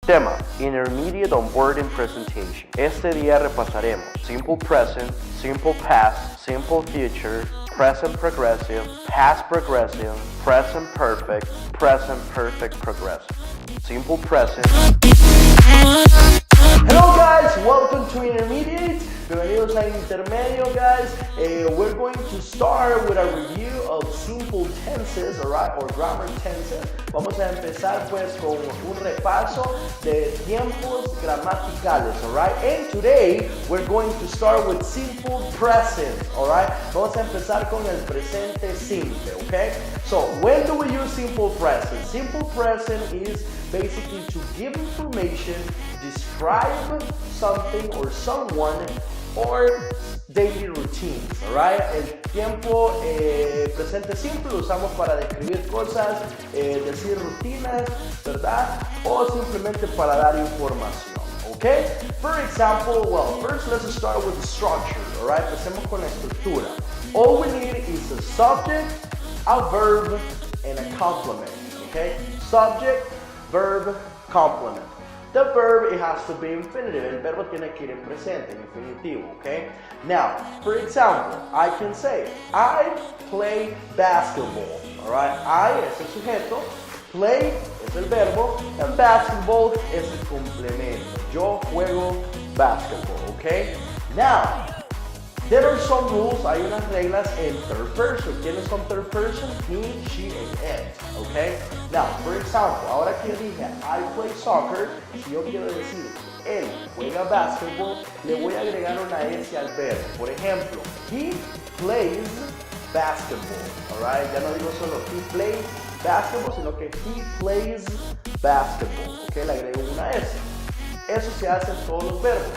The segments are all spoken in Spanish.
Tema: Intermediate Onboarding Presentation. Este día repasaremos Simple Present, Simple Past, Simple Future, Present Progressive, Past Progressive, Present Perfect Progressive. Simple Present. Hello guys, welcome to Intermediate. Bienvenidos a Intermedio, guys. We're going to start with a review of simple tenses, alright, or grammar tenses. Vamos a empezar pues con un repaso de tiempos gramaticales, alright. And today we're going to start with simple present, alright. Vamos a empezar con el presente simple, okay. So when do we use simple present? Simple present is basically to give information, describe something or someone, or daily routines, alright. El tiempo presente simple lo usamos para describir cosas, decir rutinas, ¿verdad? O simplemente para dar información, okay? For example, well, first let's start with the structure, alright. Empecemos con la estructura. All we need is a subject, a verb, and a complement, okay? Subject, verb, complement. The verb, it has to be infinitive. El verbo tiene que ir en presente, en infinitivo, okay? Now, for example, I can say, I play basketball, alright? I es el sujeto, play es el verbo, and basketball es el complemento. Yo juego basketball, okay? Now, there are some rules, hay unas reglas en third person. ¿Quiénes son third person? He, she, and it, okay? Now, for example, ahora que yo dije I play soccer, si yo quiero decir él juega basketball, le voy a agregar una S al verbo. Por ejemplo, he plays basketball, alright? Ya no digo solo he plays basketball, sino que he plays basketball, okay? Le agrego una S. Eso se hace en todos los verbos.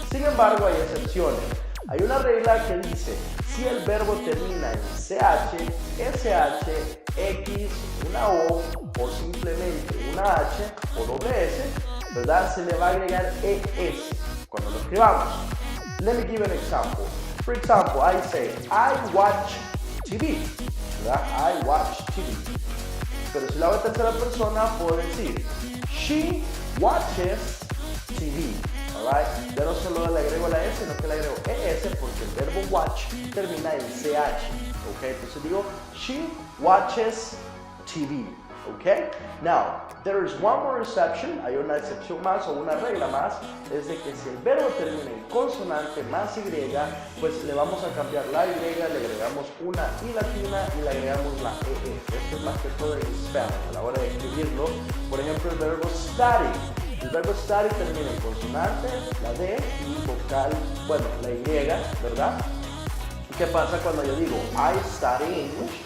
Sin embargo, hay excepciones. Hay una regla que dice, si el verbo termina en CH, SH, X, una O o simplemente una H o doble S, ¿verdad? Se le va a agregar ES cuando lo escribamos. Let me give an example. For example, I say, I watch TV, ¿verdad? I watch TV. Pero si lo hago en tercera persona, puedo decir, she watches TV. Alright, ya no solo le agrego la S, sino que le agrego ES porque el verbo watch termina en CH, ok. Entonces digo, she watches TV, ok. Now, there is one more exception, hay una excepción más o una regla más, es de que si el verbo termina en consonante más Y, pues le vamos a cambiar la Y, le agregamos una I latina y le agregamos la ES. Esto es más que todo el spelling, a la hora de escribirlo. Por ejemplo, el verbo study. El verbo study termina en consonante, la D y vocal, bueno, la Y, ¿verdad? ¿Qué pasa cuando yo digo I study English?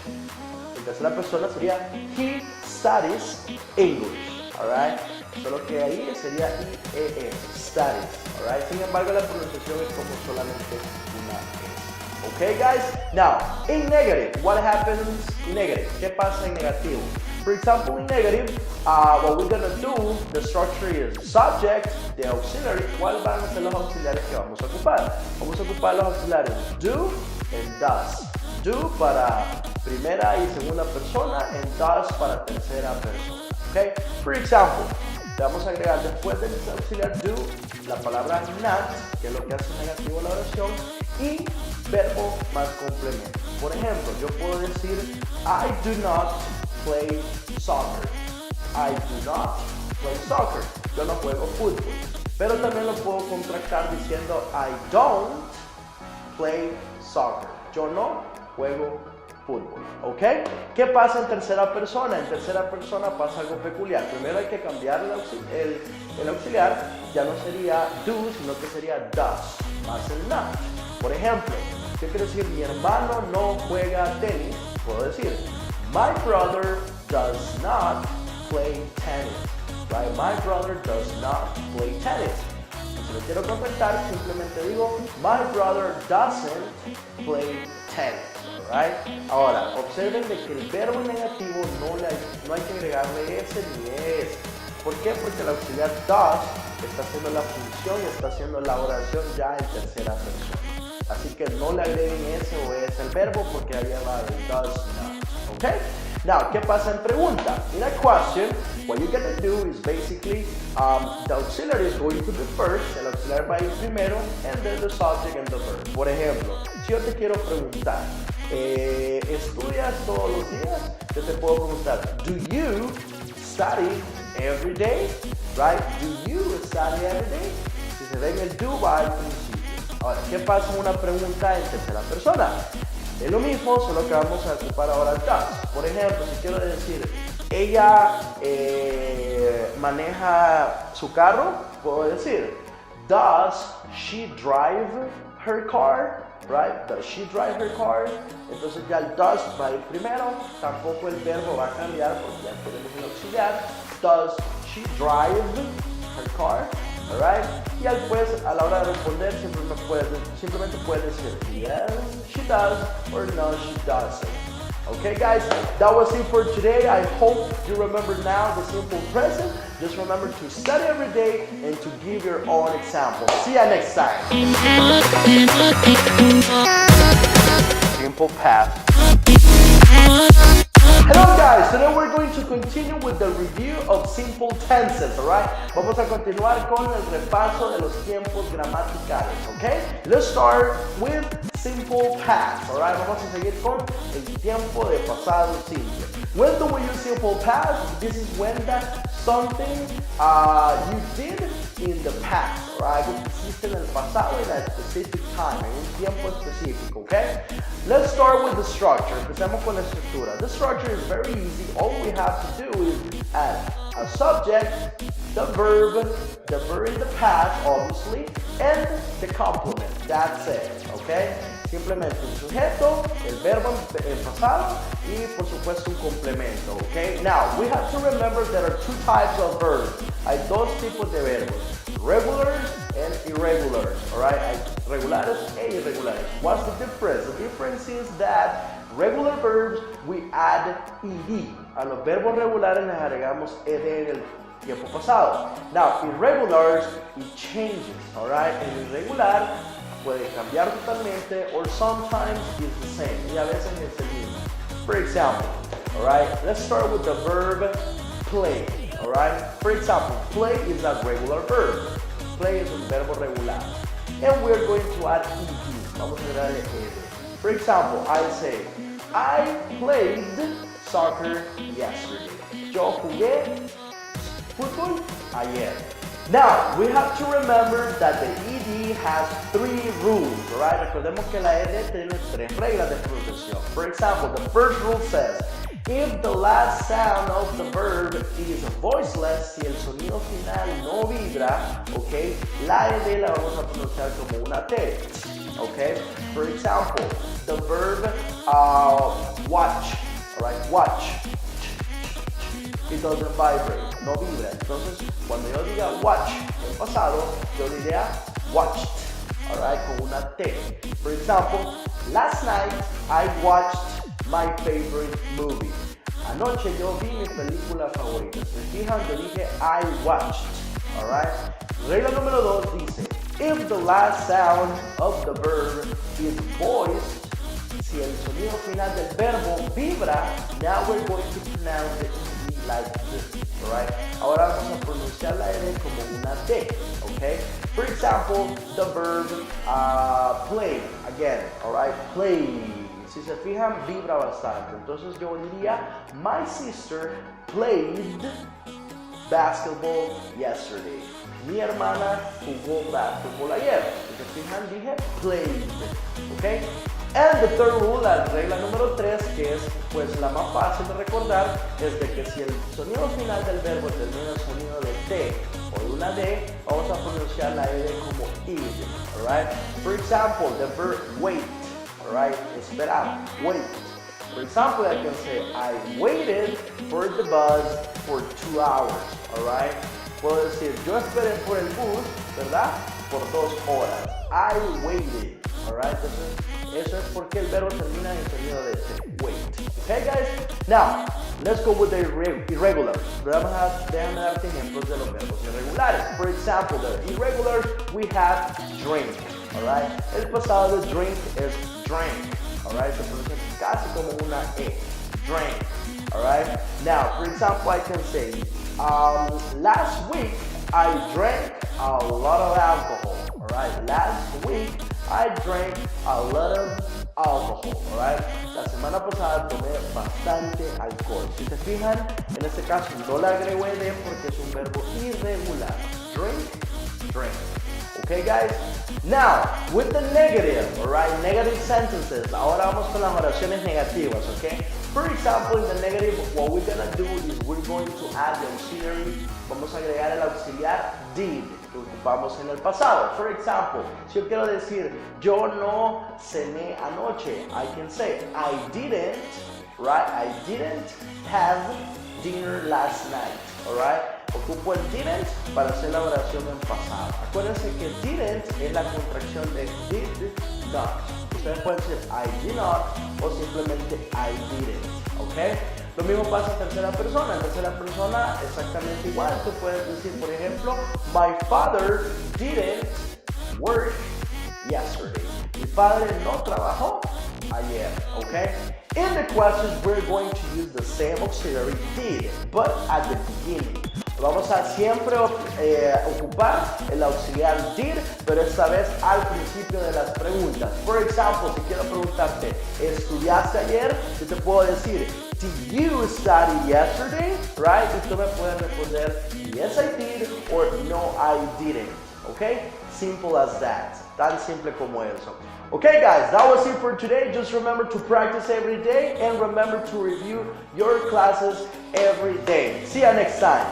En tercera persona sería he studies English, alright? Solo que ahí sería IES, studies, alright? Sin embargo, la pronunciación es como solamente una S. Okay, guys? Now, in negative, what happens in negative? ¿Qué pasa en negativo? For example, in negative, what we're going to do, the structure is subject, the auxiliary. ¿Cuáles van a ser los auxiliares que vamos a ocupar? Vamos a ocupar los auxiliares do and does. Do para primera y segunda persona and does para tercera persona. Okay? For example, le vamos a agregar después del auxiliar do la palabra not, que es lo que hace negativo la oración, y verbo más complemento. Por ejemplo, yo puedo decir I do not play soccer. I do not play soccer. Yo no juego fútbol. Pero también lo puedo contractar diciendo I don't play soccer. Yo no juego fútbol. ¿Ok? ¿Qué pasa en tercera persona? En tercera persona pasa algo peculiar. Primero hay que cambiar el auxiliar. Ya no sería do, sino que sería does, más el not. Por ejemplo, ¿qué quiere decir? Mi hermano no juega tenis. Puedo decir my brother does not play tennis, right? My brother does not play tennis. Si lo quiero completar, simplemente digo, my brother doesn't play tennis, right? Ahora, observen de que el verbo negativo no hay que agregarle S ni ES. ¿Por qué? Porque el auxiliar does está haciendo la función y está haciendo la oración ya en tercera persona. Así que no le agreguen S o ES al verbo porque ahí va el does not. Okay? Now, ¿qué pasa en pregunta? In a question, what you're gonna do is basically, the auxiliary is going to be first, el auxiliary va a ir primero, and then the subject and the verb. Por ejemplo, si yo te quiero preguntar, ¿estudias todos los días? Yo te puedo preguntar, do you study every day? Right? Do you study every day? Si se ve en el do va al principio. Ahora, ¿qué pasa en una pregunta en tercera persona? Es lo mismo, solo que vamos a ocupar ahora el does. Por ejemplo, si quiero decir, ella maneja su carro, puedo decir, does she drive her car? Right? Does she drive her car? Entonces ya el does va a ir primero, tampoco el verbo va a cambiar porque ya tenemos el auxiliar. Does she drive her car? Alright? Y después a la hora de responder simplemente puedes decir yes, she does, or no, she doesn't. Okay guys, that was it for today. I hope you remember now the simple present. Just remember to study every day and to give your own example. See you next time. Simple past. Hello guys, today we're going to continue with the review of simple tenses, alright? Vamos a continuar con el repaso de los tiempos gramaticales, okay? Let's start with simple past, alright? Vamos a seguir con el tiempo de pasado simple. When do we use simple past? This is when something you did in the past, alright? Algo que hiciste en el pasado in a specific time, en un tiempo específico, okay? Let's start with the structure. Empecemos con la estructura. The structure is very easy. All we have to do is add a subject, the verb in the past, obviously, and the complement. That's it, okay? Simplemente un sujeto, el verbo en pasado y por supuesto un complemento, okay? Now, we have to remember there are two types of verbs. Hay dos tipos de verbos, regulars and irregulars, alright? Hay regulares e irregulares. What's the difference? The difference is that regular verbs, we add ed. A los verbos regulares les agregamos ed en el tiempo pasado. Now, irregulars, it changes, alright? El irregular puede cambiar totalmente, or sometimes it's the same, y a veces es el mismo. For example, alright, let's start with the verb play, alright? For example, play is a regular verb. Play es un verbo regular. And we're going to add ed. Vamos a agregarle ed. For example, I say, I played soccer yesterday. Yo jugué fútbol ayer. Now, we have to remember that the ed has three rules, right? Recordemos que la ed tiene tres reglas de pronunciación. For example, the first rule says, if the last sound of the verb is voiceless, si el sonido final no vibra, okay, la ed la vamos a pronunciar como una T, okay? For example, the verb watch, alright, watch. It doesn't vibrate, no vibra. Entonces, cuando yo diga watch en pasado, yo diría watched, alright, con una T. For example, last night I watched my favorite movie. Anoche yo vi mi película favorita. Se fijan, yo dije I watched, alright. Regla número 2 dice, if the last sound of the verb is voiced, si el sonido final del verbo vibra, now we're going to pronounce it like this, alright? Ahora vamos a pronunciar la R como una T, okay? For example, the verb play, again, alright? Play. Si se fijan, vibra bastante. Entonces yo diría, my sister played basketball yesterday. Mi hermana jugó basketball ayer. Si se fijan, dije played, okay? And the third rule, la regla número 3, que es pues la más fácil de recordar, es de que si el sonido final del verbo termina el sonido de T o de una D, vamos a pronunciar la E como id, alright? For example, the verb wait, alright? Esperar, wait. For example, I can say, I waited for the bus for 2 hours, alright? Puedo decir, yo esperé por el bus, ¿verdad? Por 2 horas. I waited, alright? Entonces, eso es porque el verbo termina en el sonido de T, wait. Okay, guys? Now, let's go with the irregulars. Déjame darte ejemplos de los verbos irregulares. For example, the irregulars, we have drink, alright? El pasado de drink es drank, alright? Se pronuncia casi como una E, drank, alright? Now, for example, I can say, Last week I drank a lot of alcohol. Alright, last week I drank a lot of alcohol. Alright, la semana pasada tomé bastante alcohol. Si se fijan, en este caso no le agrego ed porque es un verbo irregular. Drink, drink. Okay, guys? Now, with the negative, alright, negative sentences. Ahora vamos con las oraciones negativas, okay? For example, in the negative, what we're gonna do is we're going to add the auxiliary. Vamos a agregar el auxiliar did, que ocupamos en el pasado. For example, si yo quiero decir, yo no cené anoche, I can say, I didn't, right? I didn't have dinner last night, alright? Ocupo el didn't para hacer la oración en pasado. Acuérdense que didn't es la contracción de did not. Ustedes pueden decir I did not o simplemente I didn't, ¿ok? Lo mismo pasa en tercera persona. En tercera persona exactamente igual. Tú puedes decir, por ejemplo, my father didn't work yesterday. Mi padre no trabajó ayer, ¿ok? In the questions, we're going to use the same auxiliary did, but at the beginning. Vamos a siempre ocupar el auxiliar did, pero esta vez al principio de las preguntas. For example, si quiero preguntarte, ¿estudiaste ayer? Yo te puedo decir, did you study yesterday? Right? Y tú me puedes responder, yes I did, or no I didn't. Okay? Simple as that. Tan simple como eso. Okay guys, that was it for today. Just remember to practice every day and remember to review your classes every day. See you next time.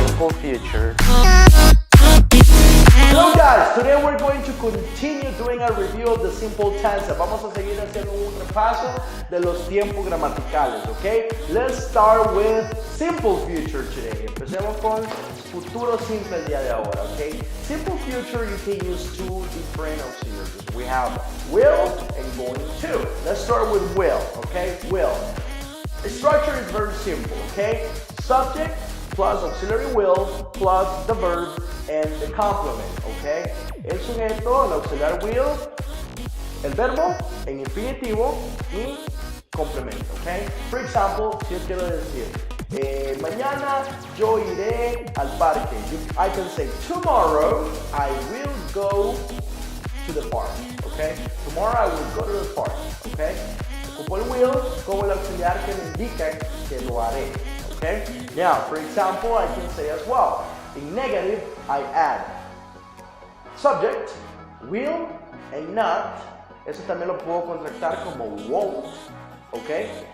Simple future. Hello guys, today we're going to continue doing a review of the simple tenses. Vamos a seguir haciendo un repaso de los tiempos gramaticales, ¿ok? Let's start with simple future today. Empecemos con futuro simple el día de ahora, ¿ok? Simple future, you can use two different auxiliaries. We have will and going to. Let's start with will, ¿ok? Will. The structure is very simple, ¿ok? Subject plus auxiliary will plus the verb and the complement, ¿ok? El sujeto, el auxiliar will, el verbo en infinitivo y complemento, ¿ok? For example, si yo quiero decir, mañana yo iré al parque. I can say, tomorrow I will go to the park, ¿ok? Tomorrow I will go to the park, ¿ok? Ocupo el will como el auxiliar que me indica que lo haré, ¿ok? Now, for example, I can say as well, in negative, I add subject, will, and not. Eso también lo puedo contractar como won't, ¿ok?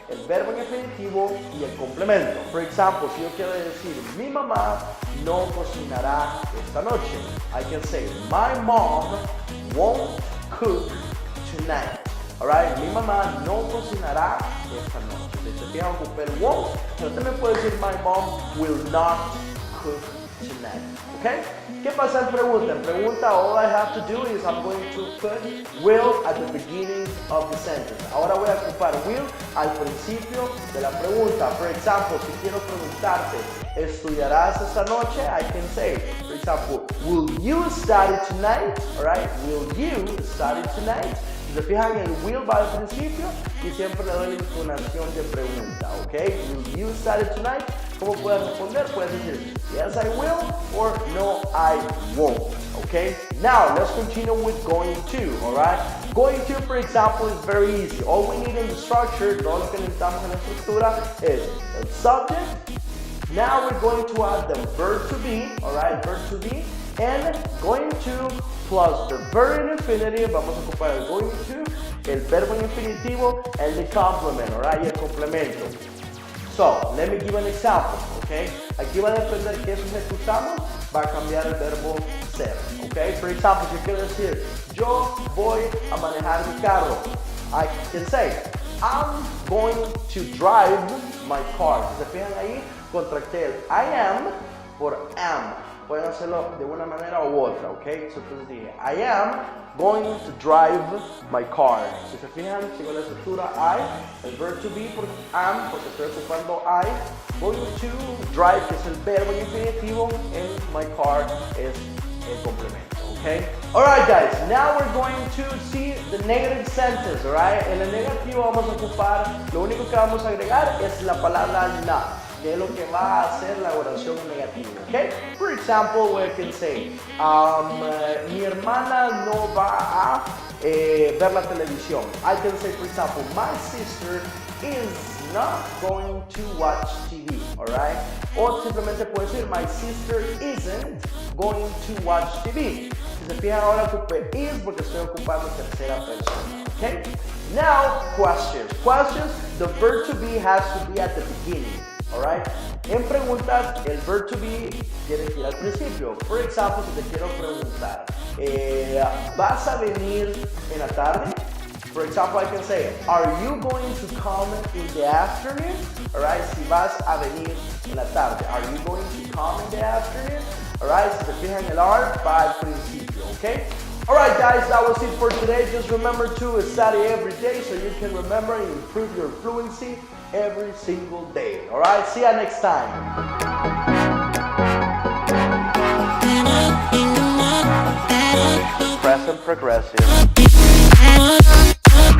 El verbo en infinitivo y el complemento. For example, si yo quiero decir, mi mamá no cocinará esta noche, I can say, my mom won't cook tonight. Alright, mi mamá no cocinará esta noche. Si te fijan, ocupé el won't, pero también puedo decir, my mom will not cook tonight. Okay? ¿Qué pasa en pregunta? En pregunta, all I have to do is I'm going to put will at the beginning of the sentence. Ahora voy a ocupar will al principio de la pregunta. For example, si quiero preguntarte, ¿estudiarás esta noche? I can say, for example, will you study tonight? Alright, will you study tonight? Si se fijan, el will va al principio y siempre le doy la entonación de pregunta, ¿ok? Will you study tonight? ¿Cómo puedes responder? Puedes decir, yes I will, or no I won't, ¿ok? Now, let's continue with going to, alright? Going to, for example, is very easy. All we need in the structure, todo lo que necesitamos en la estructura es el subject. Now we're going to add the verb to be, alright? Verb to be. And going to plus the verb in infinitive, vamos a ocupar el going to, el verbo en infinitivo, and the complement, alright, y el complemento. So, let me give an example, okay? Aquí va a depender qué sujeto usamos, va a cambiar el verbo ser, okay? For example, si quiero decir, yo voy a manejar mi carro, I can say, I'm going to drive my car. Si se fijan ahí, contracté el I am por am. Pueden hacerlo de una manera u otra, ¿ok? Entonces dije, I am going to drive my car. Si se fijan, sigo la estructura I, el verb to be por am, porque estoy ocupando I, going to drive, que es el verbo en infinitivo, and my car es el complemento, Okay? Alright guys, now we're going to see the negative sentence, alright? En el negativo vamos a ocupar, lo único que vamos a agregar es la palabra not, que es lo que va a hacer la oración negativa, okay? For example, we can say, mi hermana no va a ver la televisión. I can say, for example, my sister is not going to watch TV, alright? O simplemente puedo decir, my sister isn't going to watch TV. Si se fijan ahora ocupé is porque estoy ocupando tercera persona, okay? Now, questions. Questions, the verb to be has to be at the beginning, alright? En preguntas, el verb to be tiene que ir al principio. For example, si te quiero preguntar, ¿vas a venir en la tarde? For example, I can say, are you going to come in the afternoon? Alright, si vas a venir en la tarde. Are you going to come in the afternoon? Alright, si se fijan el are, va al principio, okay? Alright guys, that was it for today. Just remember to study every day so you can remember and improve your fluency every single day. Alright, see you next time. Present progressive.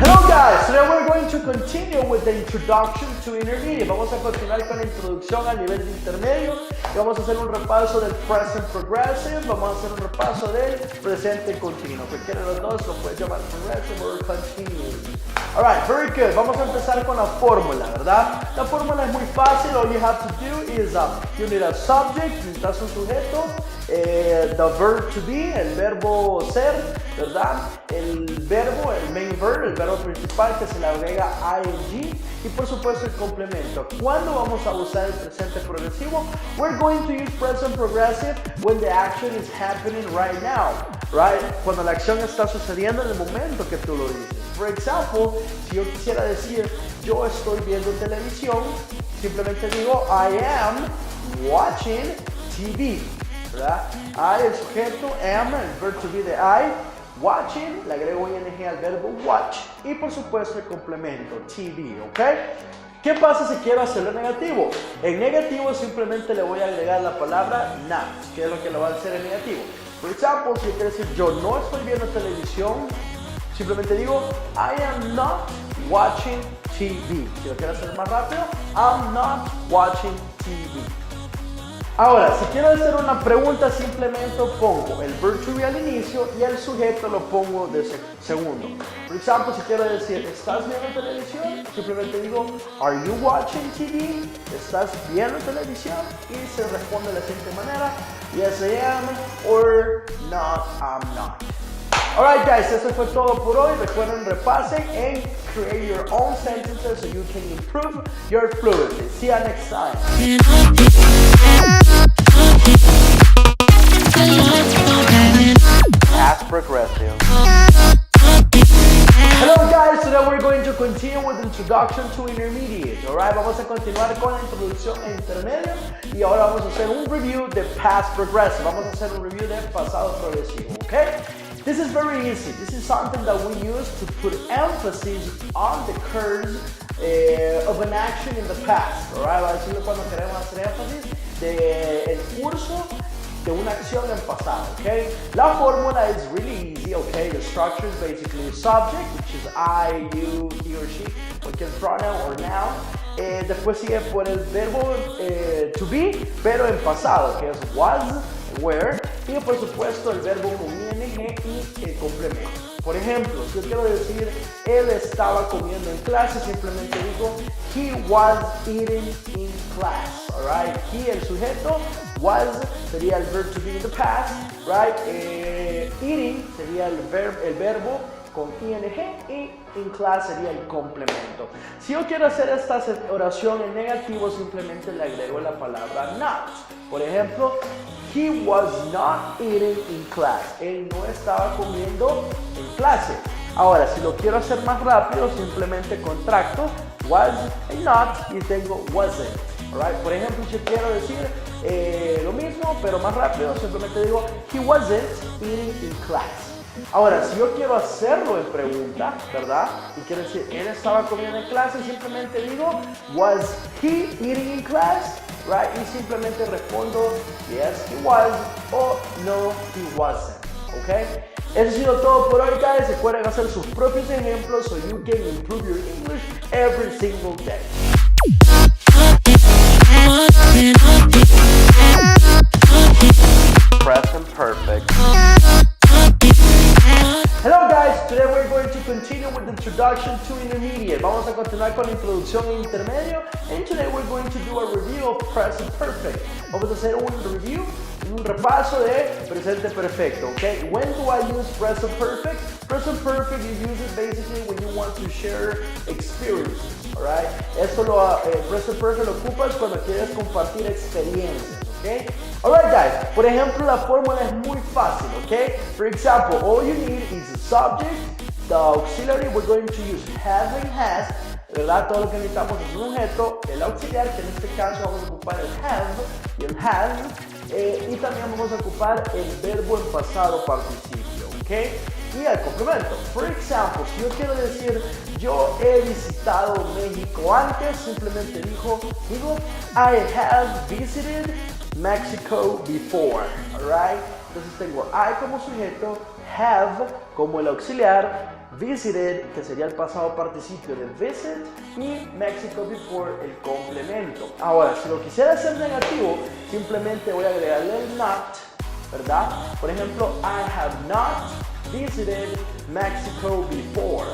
Hello guys, today we're going to continue with the introduction to intermediate. Vamos a continuar con la introducción al nivel de intermedio y vamos a hacer un repaso del present progressive, vamos a hacer un repaso del presente continuo. Cualquiera de los dos lo puede llamar progressive or continuous. Alright, very good. Vamos a empezar con la fórmula, ¿verdad? La fórmula es muy fácil. All you have to do is you need a subject, necesitas un sujeto, the verb to be, el verbo ser, ¿verdad? El verbo, el main verb, el verbo principal que se le agrega ing y por supuesto el complemento. ¿Cuándo vamos a usar el presente progresivo? We're going to use present progressive when the action is happening right now, right? Cuando la acción está sucediendo en el momento que tú lo dices. For example, si yo quisiera decir yo estoy viendo televisión, simplemente digo I am watching TV, ¿verdad? I, el sujeto, am, el verb to be de I, watching, le agrego ing al verbo watch y por supuesto el complemento TV, ¿ok? ¿Qué pasa si quiero hacerlo negativo? En negativo simplemente le voy a agregar la palabra not, que es lo que lo va a hacer en negativo. Por ejemplo, si yo quiero decir yo no estoy viendo televisión, simplemente digo I am not watching TV. Si lo quiero hacer más rápido, I'm not watching TV. Ahora, si quiero hacer una pregunta, simplemente pongo el verb to be al inicio y el sujeto lo pongo de segundo. Por ejemplo, si quiero decir, ¿estás viendo televisión? Simplemente digo, ¿Are you watching TV? ¿Estás viendo televisión? Y se responde de la siguiente manera, Yes, I am, or Not, I'm not. Alright guys, eso fue todo por hoy. Recuerden, repasen and create your own sentences so you can improve your fluency. See you next time. Past progressive. Hello guys, today we're going to continue with introduction to intermediate. Alright, vamos a continuar con la introducción a intermedio y ahora vamos a hacer un review de past progressive. Vamos a hacer un review de pasado progresivo, okay? This is very easy. This is something that we use to put emphasis on the curves of an action in the past. Alright, va a decirlo cuando queremos hacer énfasis del curso de una acción en pasado, okay? La fórmula is really easy, okay? The structure is basically a subject, which is I, you, he or she, cualquier pronoun or noun. Después sigue por el verbo to be, pero en pasado, que es was, were, y por supuesto el verbo con ing y el complemento. Por ejemplo, si yo quiero decir él estaba comiendo en clase, simplemente digo he was eating in class, alright? He, el sujeto, was sería el verb to be in the past, right? Eating sería el verbo con ing y in class sería el complemento. Si yo quiero hacer esta oración en negativo, simplemente le agrego la palabra not. Por ejemplo, he was not eating in class. Él no estaba comiendo en clase. Ahora, si lo quiero hacer más rápido, simplemente contracto was and not y tengo wasn't. Alright, por ejemplo, si quiero decir lo mismo, pero más rápido, simplemente digo he wasn't eating in class. Ahora, si yo quiero hacerlo en pregunta, ¿verdad? Y quiero decir, él estaba comiendo en clase, simplemente digo was he eating in class? Right? Y simplemente respondo yes, he was o no, he wasn't. ¿ok? Eso ha sido todo por hoy, guys. Recuerden hacer sus propios ejemplos so you can improve your English every single day. Present perfect. Hello guys, today we're going to continue with the introduction to intermediate. Vamos a continuar con la introducción e intermedio. And today we're going to do a review of present perfect. Vamos a hacer un review, un repaso de presente perfecto, okay? When do I use present perfect? Present perfect, you use it basically when you want to share experiences, alright? Present perfect lo ocupas cuando quieres compartir experiencias, okay? Alright guys, por ejemplo la fórmula es muy fácil, okay? For example, all you need is the subject, the auxiliary, we're going to use have and has, ¿verdad? Todo lo que necesitamos es un objeto, el auxiliar, que en este caso vamos a ocupar el have y el has, y también vamos a ocupar el verbo en pasado participio, ¿ok? Y el complemento. For example, si yo quiero decir yo he visitado México antes, simplemente digo I have visited Mexico before, alright? Entonces tengo I como sujeto, have como el auxiliar, visited, que sería el pasado participio de visit, y Mexico before, el complemento. Ahora, si lo quisiera hacer negativo, simplemente voy a agregarle el not, ¿verdad? Por ejemplo, I have not visited Mexico before.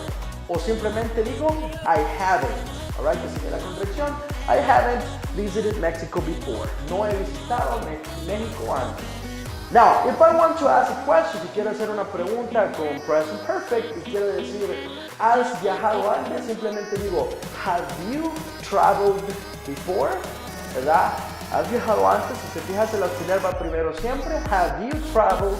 O simplemente digo, I haven't, alright, que sería la contracción. I haven't visited Mexico before. No he visitado México antes. Now, if I want to ask a question, si quiero hacer una pregunta con present perfect y quiero decir, ¿has viajado antes? Simplemente digo, have you traveled before? ¿Verdad? ¿Has viajado antes? Si te fijas, el auxiliar va primero siempre. Have you traveled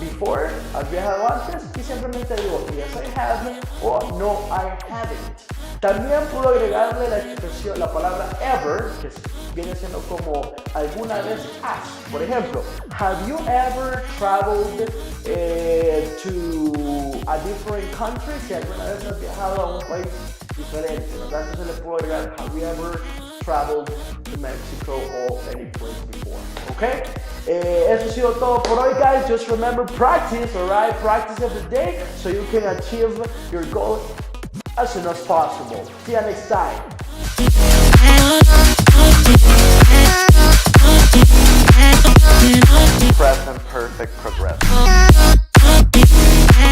before? ¿Has viajado antes? Y simplemente digo, yes I have o no I haven't. También puedo agregarle la expresión, la palabra ever, que viene siendo como alguna vez has. Por ejemplo, have you ever traveled to a different country? Si alguna vez has viajado a un país diferente, ¿verdad? Entonces le puedo agregar, have you ever traveled to Mexico or any place before? Okay? Eso ha sido todo por hoy, guys. Just remember practice, alright? Practice every day so you can achieve your goal as soon as possible. See you next time. Present perfect progress.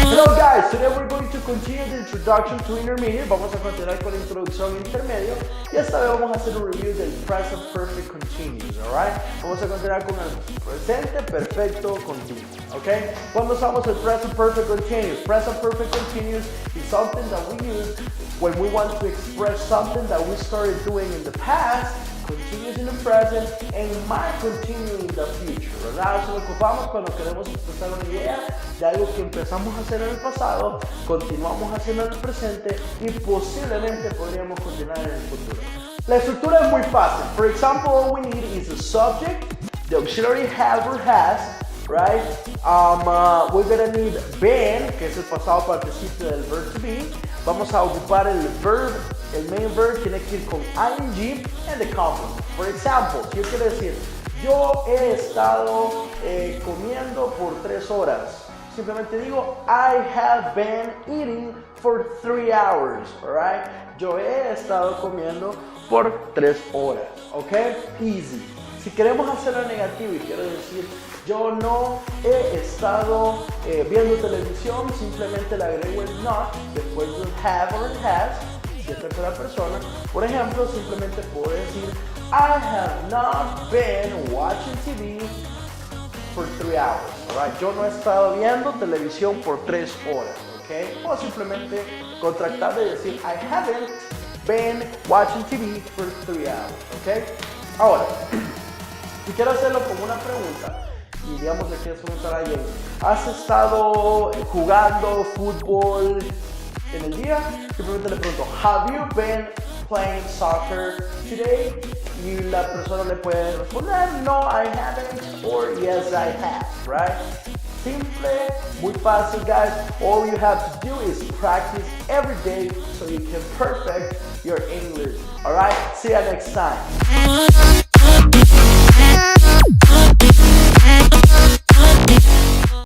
Hello guys, today we're going to continue the introduction to intermediate. Vamos a continuar con la introducción intermedio y esta vez vamos a hacer un review del present perfect continuous, alright? Vamos a continuar con el presente perfecto continuo, okay? Cuando usamos el present perfect continuous? Present perfect continuous is something that we use when we want to express something that we started doing in the past, continues in the present, and might continue in the future, ¿verdad? Eso lo ocupamos cuando queremos expresar una idea de algo que empezamos a hacer en el pasado, continuamos haciendo en el presente y posiblemente podríamos continuar en el futuro. La estructura es muy fácil. For example, all we need is a subject, the auxiliary have or has, right? We're gonna need been, que es el pasado participio del verb to be. Vamos a ocupar el verb, el main verb tiene que ir con ing and the complement. For example, si yo quiero decir, yo he estado comiendo por 3 horas. Simplemente digo, I have been eating for 3 hours, alright? Yo he estado comiendo por 3 horas, ¿ok? Easy. Si queremos hacerlo negativo y quiero decir, yo no he estado viendo televisión, simplemente le agrego el not después del have or has, si es tercera persona. Por ejemplo, simplemente puedo decir, I have not been watching TV for 3 hours. Alright, yo no he estado viendo televisión por 3 horas, ¿ok? O simplemente contractar de decir, I haven't been watching TV for 3 hours, ¿ok? Ahora, si quiero hacerlo como una pregunta, y digamos le quieres preguntar a alguien, ¿has estado jugando fútbol en el día? Simplemente le pregunto, have you been playing soccer today? Y la persona le puede responder, no, I haven't, or yes, I have, right? Simple, muy fácil, guys. All you have to do is practice every day so you can perfect your English. All right, see you next time.